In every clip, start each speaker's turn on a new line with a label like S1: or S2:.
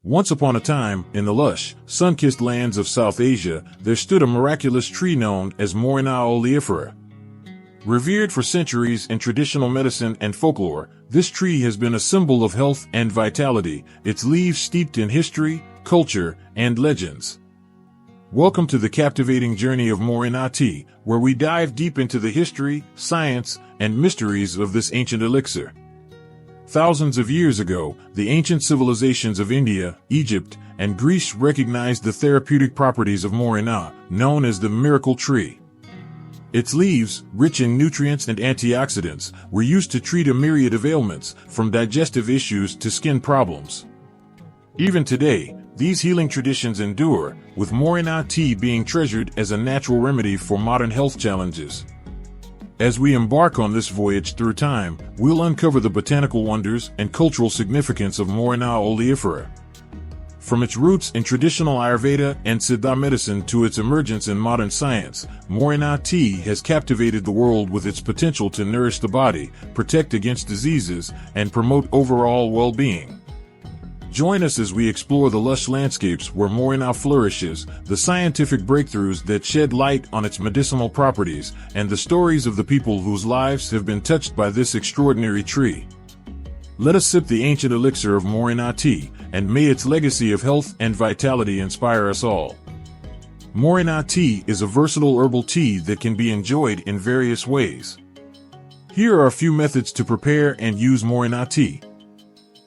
S1: Once upon a time, in the lush, sun-kissed lands of South Asia, there stood a miraculous tree known as Moringa oleifera. Revered for centuries in traditional medicine and folklore, this tree has been a symbol of health and vitality, its leaves steeped in history, culture, and legends. Welcome to the captivating journey of Moringa Tea, where we dive deep into the history, science, and mysteries of this ancient elixir. Thousands of years ago, the ancient civilizations of India, Egypt, and Greece recognized the therapeutic properties of Moringa, known as the miracle tree. Its leaves, rich in nutrients and antioxidants, were used to treat a myriad of ailments, from digestive issues to skin problems. Even today, these healing traditions endure, with Moringa tea being treasured as a natural remedy for modern health challenges. As we embark on this voyage through time, we'll uncover the botanical wonders and cultural significance of Moringa oleifera. From its roots in traditional Ayurveda and Siddha medicine to its emergence in modern science, Moringa tea has captivated the world with its potential to nourish the body, protect against diseases, and promote overall well-being. Join us as we explore the lush landscapes where Moringa flourishes, the scientific breakthroughs that shed light on its medicinal properties, and the stories of the people whose lives have been touched by this extraordinary tree. Let us sip the ancient elixir of Moringa tea, and may its legacy of health and vitality inspire us all. Moringa tea is a versatile herbal tea that can be enjoyed in various ways. Here are a few methods to prepare and use Moringa tea.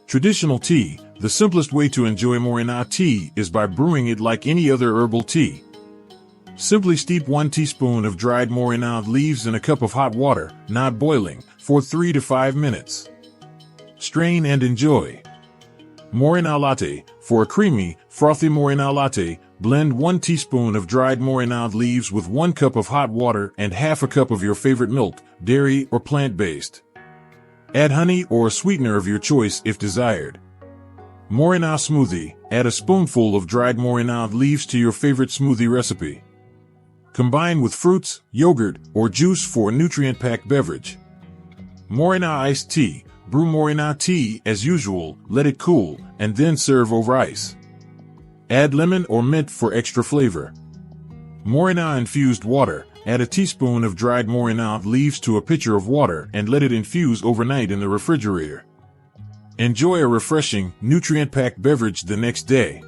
S1: Traditional tea. The simplest way to enjoy Moringa tea is by brewing it like any other herbal tea. Simply steep 1 teaspoon of dried Moringa leaves in a cup of hot water, not boiling, for 3 to 5 minutes. Strain and enjoy. Moringa latte. For a creamy, frothy Moringa latte, blend 1 teaspoon of dried Moringa leaves with 1 cup of hot water and half a cup of your favorite milk, dairy or plant-based. Add honey or a sweetener of your choice if desired. Moringa smoothie. Add a spoonful of dried Moringa leaves to your favorite smoothie recipe. Combine with fruits, yogurt, or juice for a nutrient-packed beverage. Moringa iced tea. Brew Moringa tea as usual, let it cool, and then serve over ice. Add lemon or mint for extra flavor. Moringa infused water. Add a teaspoon of dried Moringa leaves to a pitcher of water and let it infuse overnight in the refrigerator. Enjoy a refreshing, nutrient-packed beverage the next day.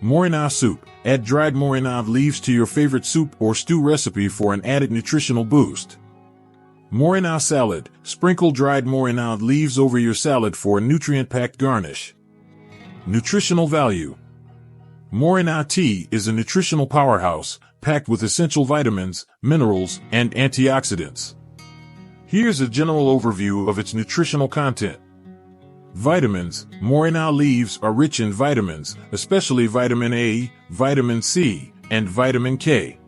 S1: Moringa soup. Add dried Moringa leaves to your favorite soup or stew recipe for an added nutritional boost. Moringa salad. Sprinkle dried Moringa leaves over your salad for a nutrient-packed garnish. Nutritional value. Moringa tea is a nutritional powerhouse, packed with essential vitamins, minerals, and antioxidants. Here's a general overview of its nutritional content. Vitamins. Moringa leaves are rich in vitamins, especially vitamin A, vitamin C, and vitamin K.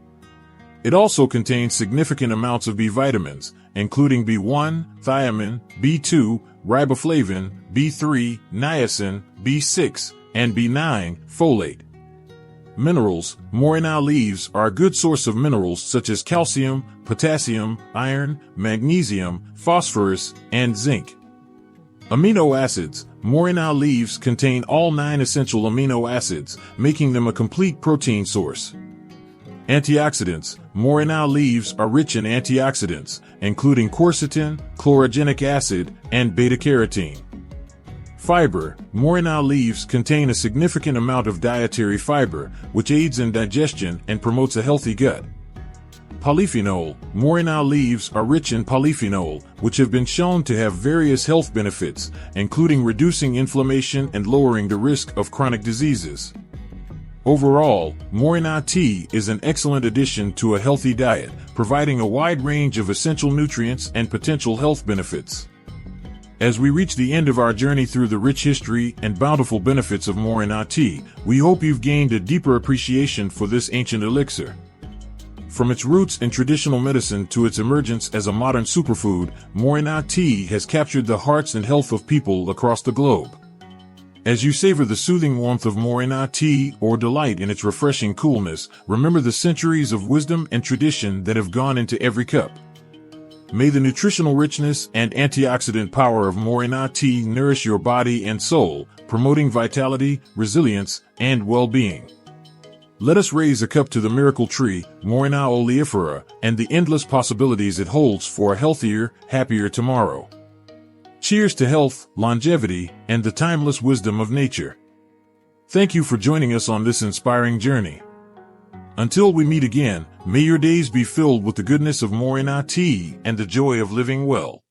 S1: It also contains significant amounts of B vitamins, including B1, thiamine, B2, riboflavin, B3, niacin, B6, and B9, folate. Minerals. Moringa leaves are a good source of minerals such as calcium, potassium, iron, magnesium, phosphorus, and zinc. Amino acids. Moringa leaves contain all 9 essential amino acids, making them a complete protein source. Antioxidants. Moringa leaves are rich in antioxidants, including quercetin, chlorogenic acid, and beta-carotene. Fiber. Moringa leaves contain a significant amount of dietary fiber, which aids in digestion and promotes a healthy gut. Polyphenol. Moringa leaves are rich in polyphenol, which have been shown to have various health benefits, including reducing inflammation and lowering the risk of chronic diseases. Overall, Moringa tea is an excellent addition to a healthy diet, providing a wide range of essential nutrients and potential health benefits. As we reach the end of our journey through the rich history and bountiful benefits of Moringa tea, we hope you've gained a deeper appreciation for this ancient elixir. From its roots in traditional medicine to its emergence as a modern superfood, Moringa tea has captured the hearts and health of people across the globe. As you savor the soothing warmth of Moringa tea or delight in its refreshing coolness, remember the centuries of wisdom and tradition that have gone into every cup. May the nutritional richness and antioxidant power of Moringa tea nourish your body and soul, promoting vitality, resilience, and well-being. Let us raise a cup to the miracle tree, Moringa oleifera, and the endless possibilities it holds for a healthier, happier tomorrow. Cheers to health, longevity, and the timeless wisdom of nature. Thank you for joining us on this inspiring journey. Until we meet again, may your days be filled with the goodness of Moringa tea and the joy of living well.